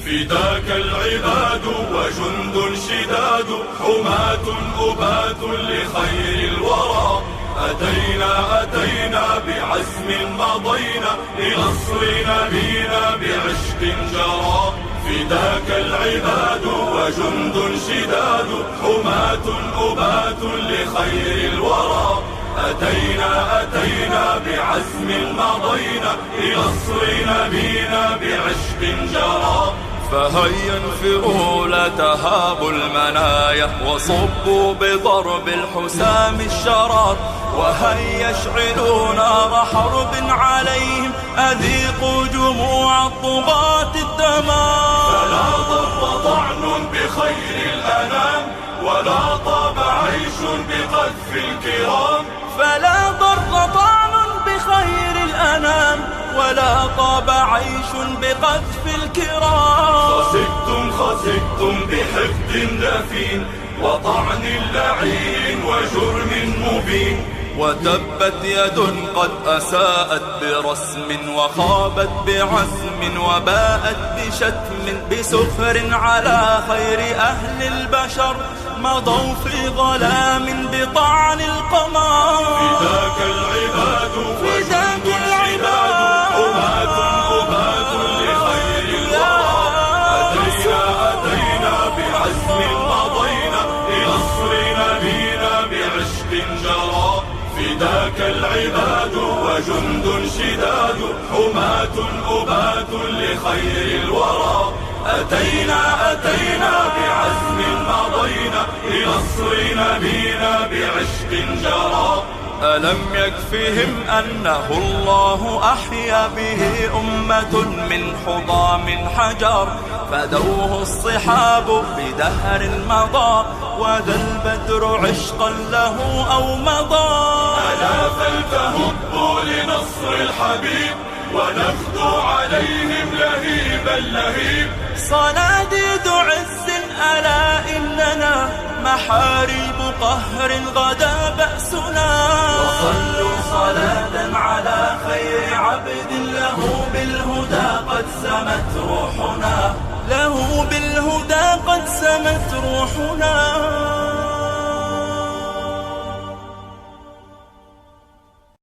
فداك العباد وجند شداد، حماة أبات لخير الورى. أتينا بعزم مضينا لنصر نبينا بعشق جرى. فداك العباد وجند شداد، حماة أبات لخير الورى. أتينا بعزم مضينا لنصر نبينا بعشق جرى. فهيا انفروا لا تهابوا المنايا، وصبوا بضرب الحسام الشرار. وهيا اشعلوا نار حرب عليهم، أذيقوا جموع الطغاة الدمار. فلا ضر طعن بخير الأنام، ولا طاب عيش بقذف الكرام. فلا ضر طعن بخير الأنام، ولا طاب عيش بقذف الكرام. خسئتم بحقد دفين، وطعن لعين وجرم مبين. وتبت يد قد أساءت برسم، وخابت بعزم، وباءت بشتم. بسفر على خير أهل البشر، مضوا في ظلام بطعن القمر. فداك العباد وجند شداد، حماة أبات لخير الورى. أتينا بعزم مضينا لنصر نبينا بعشق جرى. فداك العباد وجند شداد، حماة أبات لخير الورى. أتينا بعزم مضينا لنصر نبينا بعشق جرى. ألم يكفهم أنه الله أحيا به أمة من حضام حجر، فدوه الصحاب بدهر مضى، وذا البدر عشقا له أو مضى. ألا فلتهبوا لنصر الحبيب، ونغدو عليهم لهيبا لهيب. صناديد عز ألا إننا، محاريب قهر غدا بأسنا. وصلوا صلاة على خير عبد، له بالهدى قد سمت روحنا. له بالهدى قد سمت روحنا.